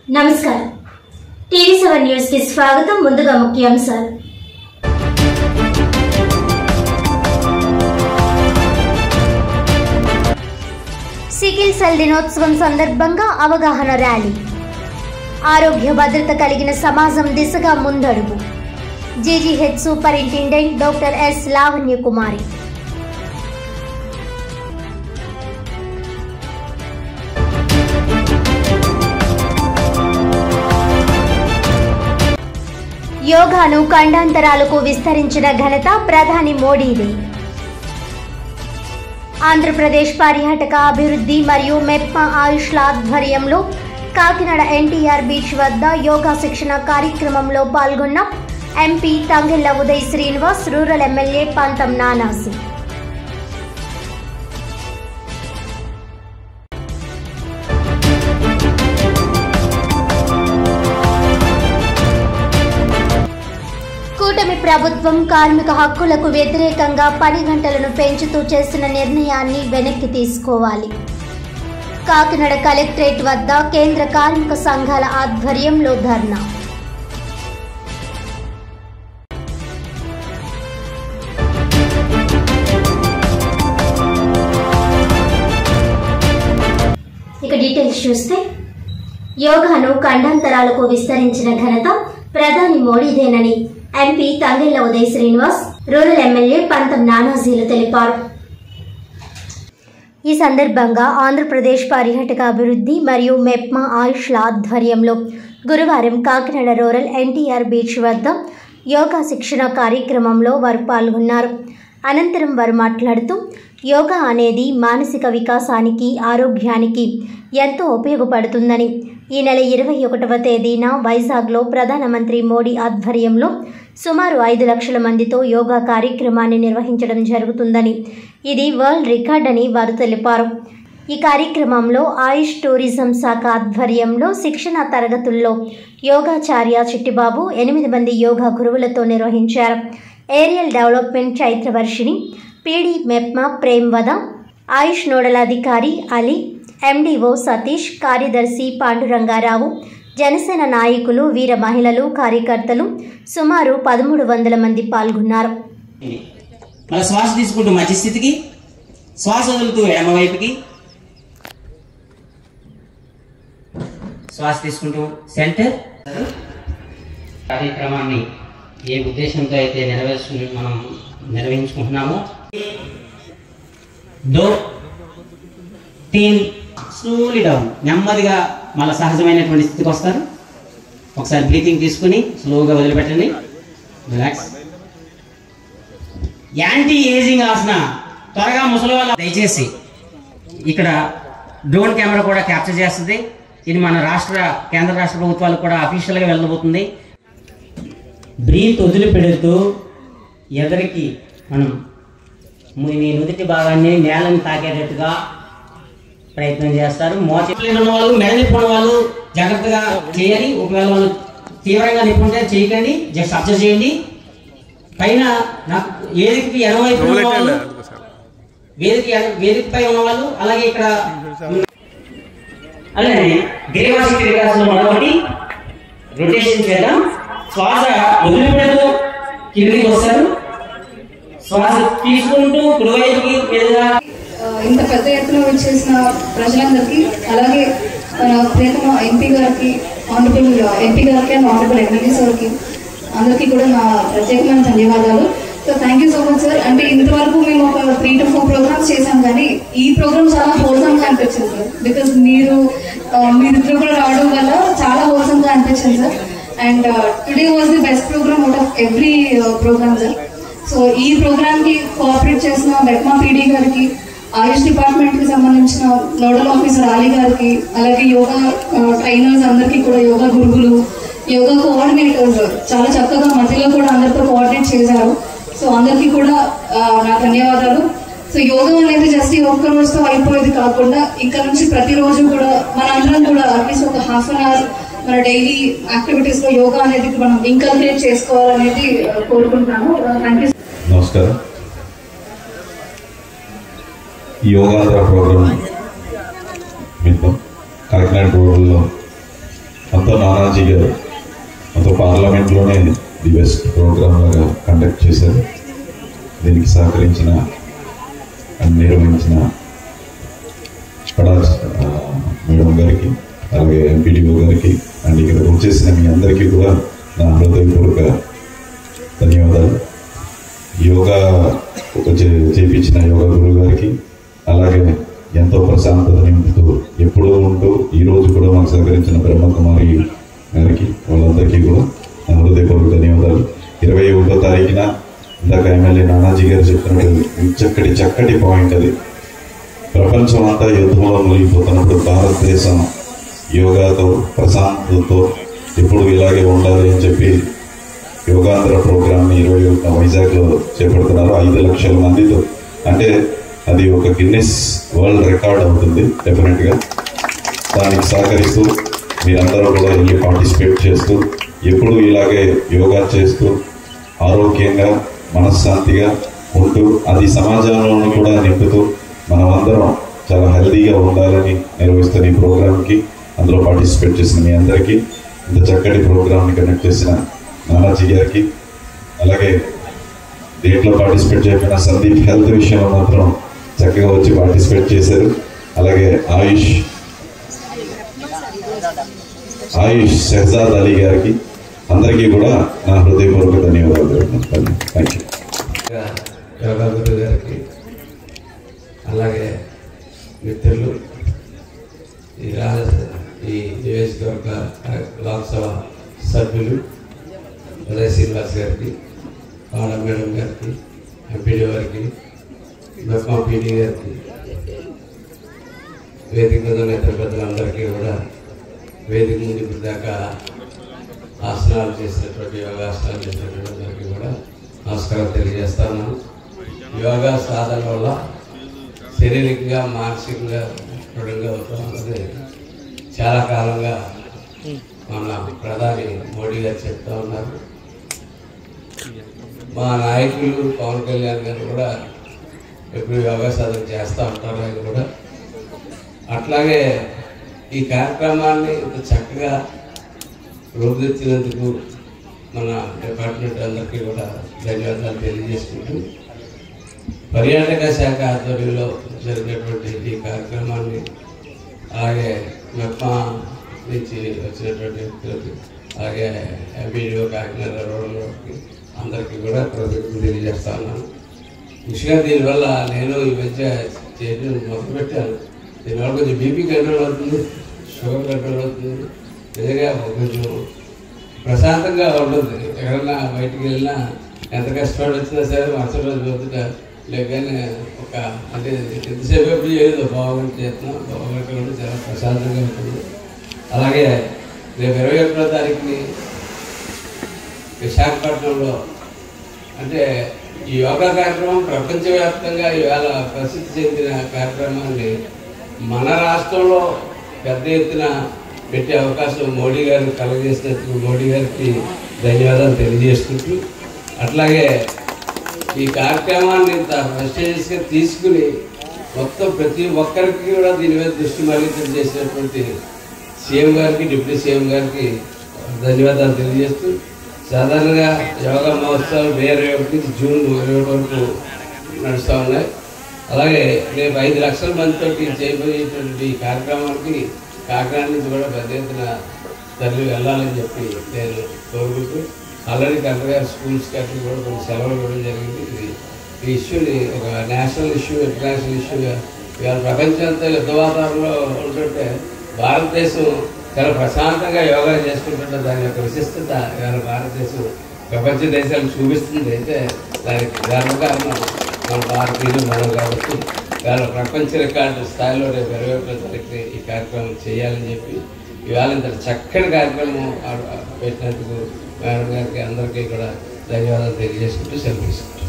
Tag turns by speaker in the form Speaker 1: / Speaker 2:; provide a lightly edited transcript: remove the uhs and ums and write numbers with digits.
Speaker 1: నమస్కారం టీవీ7 న్యూస్ కి స్వాగతం. ముందుగా ముఖ్యాంశాలు. సికిల్ సెల్ దినోత్సవం సందర్భంగా అవగాహన ర్యాలీ. ఆరోగ్య భద్రత కలిగిన సమాజం దిశగా ముందడుగు. GGH superintendent doctor S Lavanya Kumari. యోగాను ఖండాంతరాలకు విస్తరించిన ఘనత ప్రధాని మోడీది. ఆంధ్రప్రదేశ్ పర్యాటక అభివృద్ధి మరియు మెప్మా ఆయుష్ల ఆధ్వర్యంలో కాకినాడ ఎన్టీఆర్ బీచ్ వద్ద యోగా శిక్షణ కార్యక్రమంలో పాల్గొన్న MP Thangella Uday Srinivas, rural MLA పంతం నానాజీ. కూటమి ప్రభుత్వం కార్మిక హక్కులకు వ్యతిరేకంగా పని గంటలను పెంచుతూ చేసిన నిర్ణయాన్ని వెనక్కి తీసుకోవాలి. కాకినాడ కలెక్టరేట్ వద్ద కేంద్ర కార్మిక సంఘాల ఆధ్వర్యంలో ధర్నా. ఇక డీటెయిల్స్ చూస్తే, యోగాను ఖండాంతరాలకు విస్తరించిన ఘనత ప్రధాని మోడీదేనని MP Thangella Uday Srinivas, rural MLA Pantham నానాజీలు తెలిపారు. ఈ సందర్భంగా ఆంధ్రప్రదేశ్ పర్యాటక అభివృద్ధి మరియు మెప్మా ఆయుష్ల ఆధ్వర్యంలో గురువారం కాకినాడ రూరల్ ఎన్టీఆర్ బీచ్ వద్ద యోగా శిక్షణ కార్యక్రమంలో వారు పాల్గొన్నారు. అనంతరం వారు మాట్లాడుతూ, యోగా అనేది మానసిక వికాసానికి, ఆరోగ్యానికి ఎంతో ఉపయోగపడుతుందని, ఈ నెల 21వ తేదీన వైజాగ్లో ప్రధానమంత్రి మోడీ ఆధ్వర్యంలో సుమారు 5 లక్షల మందితో యోగా కార్యక్రమాన్ని నిర్వహించడం జరుగుతుందని, ఇది వరల్డ్ రికార్డ్ అని వారు తెలిపారు. ఈ కార్యక్రమంలో ఆయుష్ టూరిజం శాఖ ఆధ్వర్యంలో శిక్షణ తరగతుల్లో యోగాచార్య చిట్టిబాబు 8 మంది యోగా గురువులతో నిర్వహించారు. Aerial development Chaitravarshini, PD MEPMA Premvada, AYUSH nodal అధికారి అలీ, ఎండిఓ సతీష్, కార్యదర్శి పాండురంగారావు, జనసేన నాయకులు, వీర మహిళలు, కార్యకర్తలు సుమారు 1300 మంది పాల్గొన్నారు.
Speaker 2: శ్వాస తీసుకుంటూ మధ్య స్థితికి, శ్వాస వదులుతూ ఎడమ వైపుకి, శ్వాస తీసుకుంటూ సెంటర్. కార్యక్రమాన్ని ఏ ఉద్దేశంతో అయితే మనం నిర్వహించుకుంటున్నామో, దో తీన్ స్లోలీ డౌన్, నెమ్మదిగా మళ్ళీ సహజమైనటువంటి స్థితికి వస్తారు. ఒకసారి బ్రీతింగ్ తీసుకుని స్లోగా వదిలిపెట్టండి. రిలాక్స్. యాంటీ ఏజింగ్ ఆసన, త్వరగా ముసలి వాళ్ళ దయచేసి ఇక్కడ డ్రోన్ కెమెరా కూడా క్యాప్చర్ చేస్తుంది. ఇది మన కేంద్ర రాష్ట్ర ప్రభుత్వాలకు కూడా అఫీషియల్గా వెళ్ళబోతుంది. బ్రీత్ వదిలిపెడుతూ ఎదరికి మనం మీ నుదిటి భాగాన్ని నేలని తాకేటట్టుగా ప్రయత్నం చేస్తారు. మోచేతులు ఉన్న వాళ్ళు, మెడ నొప్పి ఉన్న వాళ్ళు జాగ్రత్తగా చేయాలి. ఒకవేళ వాళ్ళు తీవ్రంగా నొప్పి ఉంటే చేయకండి, జస్ట్ అబ్జర్వ్ చేయండి. పైన వేదికకి ఎడమవైపు ఉన్న వాళ్ళు, వేదికపై ఉన్న వాళ్ళు, అలాగే ఇక్కడ అలాగే గ్రీవాసిటీ వికాసంలో మొదటి రొటేషన్ చేద్దాం. శ్వాస వదిలిపెడుతూ కిందికి వస్తారు. శ్వాస తీసుకుంటూ కుడివైపుకి మీదుగా.
Speaker 3: ఇంత పెద్ద ఎత్తున వచ్చేసిన ప్రజలందరికీ, అలాగే మన ప్రియతమ ఎంపీ గారికి, ఆనరబుల్ ఎంపీ గారికి అండ్ ఆనరబుల్ ఎమ్మెల్యే సార్కి అందరికీ కూడా నా ప్రత్యేకమైన ధన్యవాదాలు. So thank you so much sir. అంటే ఇంతవరకు మేము ఒక 3 to 4 ప్రోగ్రామ్స్ చేసాం, కానీ ఈ ప్రోగ్రామ్ చాలా హోల్సమ్గా అనిపించింది సార్. బికాజ్ మీరిద్దరు కూడా రావడం వల్ల చాలా హోల్సమ్గా అనిపించింది sir. And today was the best programme out of every programme sir. So ఈ ప్రోగ్రామ్కి కోఆపరేట్ చేసిన మెప్మా పీడీ గారికి, ఆయుష్ డిపార్ట్మెంట్కి సంబంధించిన నోడల్ ఆఫీసర్ అలీ గారికి, అలాగే యోగా ట్రైనర్స్ అందరికీ కూడా, యోగా గురువులు, యోగా కోఆర్డినేటర్స్ చాలా చక్కగా మధ్యలో కూడా అందరితో కోఆర్డినేట్ చేశారు. సో అందరికీ కూడా నా ధన్యవాదాలు. సో యోగా అనేది జస్ట్ ఒక్క రోజుతో అయిపోయేది కాకుండా, ఇంకా నుంచి ప్రతిరోజు కూడా మనందరం కూడా అట్లీస్ట్ ఒక ½ an hour మన డైలీ యాక్టివిటీస్లో యోగా అనేది మనం ఇంకల్క్రియేట్ చేసుకోవాలనేది కోరుకుంటున్నాను. Thank you.
Speaker 4: నమస్కారం. యోగాంధ్ర ప్రోగ్రాం నిమిత్తం కాకినాడ రూరల్లో అంతా నానాజీ గారు అంత పార్లమెంట్లోనే ది బెస్ట్ ప్రోగ్రామ్ లాగా కండక్ట్ చేశారు. దీనికి సహకరించిన అండ్ నిర్వహించిన పడాల్ మేడం గారికి, అలాగే ఎంపీడీఓ గారికి అండ్ ఇక్కడ వచ్చేసిన మీ అందరికీ కూడా నా హృదయపూర్వక ధన్యవాదాలు. యోగా చేపించిన యోగా గురువు గారికి, అలాగే ఎంతో ప్రశాంతత నింపుతూ ఎప్పుడూ ఉంటూ ఈరోజు కూడా మాకు సహకరించిన బ్రహ్మకుమారి గారికి, వాళ్ళందరికీ కూడా నా హృదయపూర్వక ధన్యవాదాలు. 21వ తారీఖున ఇందాక ఎమ్మెల్యే నానాజీ గారు చెప్పినట్టు చక్కటి పాయింట్ అది. ప్రపంచం అంతా యుద్ధంలో మునిగిపోతున్నప్పుడు భారతదేశం యోగాతో ప్రశాంతతతో ఎప్పుడు ఇలాగే ఉండాలి అని చెప్పి యోగాంధ్ర ప్రోగ్రామ్ని 21 వైజాగ్లో చేపడుతున్నారు 5 లక్షల మందితో. అంటే అది ఒక గిన్నెస్ వరల్డ్ రికార్డ్ అవుతుంది డెఫినెట్గా. దానికి సహకరిస్తూ మీరందరూ కూడా వెళ్ళి పార్టిసిపేట్ చేస్తూ ఎప్పుడు ఇలాగే యోగా చేస్తూ ఆరోగ్యంగా మనశ్శాంతిగా ఉంటూ అది సమాజంలోనూ కూడా నింపుతూ మనమందరం చాలా హెల్తీగా ఉండాలని నిర్వహిస్తున్న ఈ ప్రోగ్రామ్కి అందులో పార్టిసిపేట్ చేసిన మీ అందరికీ, ఇంత చక్కటి ప్రోగ్రామ్ని కండక్ట్ చేసిన నానాజీ గారికి, అలాగే దీంట్లో పార్టిసిపేట్ చేయకుండా సందీప్ హెల్త్ విషయంలో మాత్రం చక్కగా వచ్చి పార్టిసిపేట్ చేశారు. అలాగే ఆయుష్ షహజాద్ అలీ గారికి అందరికీ కూడా నా హృదయపూర్వక ధన్యవాదాలు. Thank you.
Speaker 5: యోగా గురువు గారికి, అలాగే మిత్రులు, ఈ నియోజకవర్గ లోక్సభ సభ్యులు ఉదయ్ శ్రీనివాస్ గారికి, పాడ మేడం గారికి, ఎంపీడీ గారికి, బెఫ్మా పీడీ గారికి, వేదిక మీద ఉన్న ఇతర పెద్దలందరికీ కూడా వేదిక ముందు దాకా ఆసనాలు చేసినటువంటి యోగాసనాలు చేసినటువంటి అందరికీ కూడా నమస్కారం తెలియజేస్తాను. యోగా సాధన వల్ల శారీరకంగా మానసికంగా దృఢంగా అవుతాం అన్నది చాలా కాలంగా మన ప్రధాని మోడీ గారు చెప్తా ఉన్నారు. మా నాయకులు పవన్ కళ్యాణ్ గారు కూడా ఎప్పుడు యోగా సాధన చేస్తూ ఉంటారు. ఆయన కూడా అట్లాగే ఈ కార్యక్రమాన్ని ఇంత చక్కగా రూపుదిద్దినందుకు మన డిపార్ట్మెంట్ అందరికీ కూడా ధన్యవాదాలు తెలియజేసుకుంటూ, పర్యాటక శాఖ ఆధ్వర్యంలో జరిగినటువంటి ఈ కార్యక్రమాన్ని, అలాగే మెప్మా నుంచి వచ్చినటువంటి వ్యక్తులకి, అలాగే ఎంపీడీఓ కాకినాడ రోడ్లకి అందరికీ కూడా కృతజ్ఞతలు తెలియజేస్తా ఉన్నాను. ముఖ్యంగా దీనివల్ల నేను ఈ మధ్య చేయడం మొదలుపెట్టాను. దీనివల్ల కొంచెం బీపీ కంట్రోల్ అవుతుంది, షుగర్ కంట్రోల్ అవుతుంది, నిజంగా కొంచెం ప్రశాంతంగా ఉంటుంది. ఎక్కడన్నా బయటికి వెళ్ళినా ఎంత కష్టపడి వచ్చినా సరే మరుసటి రోజు పొద్దుట లేకనే ఒక అంటే ఎంతసేపు ఎప్పుడు చేయలేదు, బాగుంటే చేస్తున్నాం, బాగుంటే కూడా చాలా ప్రశాంతంగా ఉంటుంది. అలాగే రేపు 21వ తారీఖుని విశాఖపట్నంలో అంటే ఈ యోగా కార్యక్రమం ప్రపంచవ్యాప్తంగా ఇవాళ ప్రసిద్ధి చెందిన కార్యక్రమాన్ని మన రాష్ట్రంలో పెద్ద ఎత్తున పెట్టే అవకాశం మోడీ గారు కలగజేసినందుకు మోడీ గారికి ధన్యవాదాలు తెలియజేసుకుంటూ, అట్లాగే ఈ కార్యక్రమాన్ని ఇంత ప్రెస్టీజియస్గా తీసుకుని మొత్తం ప్రతి ఒక్కరికి కూడా దీని మీద దృష్టి మళ్లించడం చేసినటువంటి సీఎం గారికి, డిప్యూటీ సీఎం గారికి ధన్యవాదాలు తెలియజేస్తూ, సాధారణంగా యోగా మహోత్సవాలు మే 21 నుంచి జూన్ 21 వరకు నడుస్తూ ఉన్నాయి. అలాగే రేపు 5 లక్షల మందితో చేయబోయేటువంటి ఈ కార్యక్రమానికి కాకినాడ నుంచి కూడా పెద్ద ఎత్తున తల్లి వెళ్ళాలని చెప్పి నేను కోరుకుంటూ, ఆల్రెడీ కలెక్టర్ గారు స్కూల్స్ కట్టి కూడా కొన్ని సెలవులు ఇవ్వడం జరిగింది. ఈ ఇష్యూని ఒక నేషనల్ ఇష్యూ, ఇంటర్నేషనల్ ఇష్యూగా ఇవాళ ప్రపంచం అంతా యుద్ధ వాతావరణంలో ఉంటుంటే భారతదేశం చాలా ప్రశాంతంగా యోగా చేసుకుంటుంటే దాని యొక్క విశిష్టత ఇవాళ భారతదేశం ప్రపంచ దేశాలకు చూపిస్తుంది. అయితే దానికి గర్వకారణం మన భారతీయులు మనం కాబట్టి ఇవాళ ప్రపంచ రికార్డు స్థాయిలో రేపు 21వ తారీఖున ఈ కార్యక్రమం చేయాలని చెప్పి ఇవాళ ఇంత చక్కని కార్యక్రమం పెట్టినందుకు మేడం గారికి అందరికీ కూడా ధన్యవాదాలు తెలియజేసుకుంటూ సెలవు తీసుకుంటాం.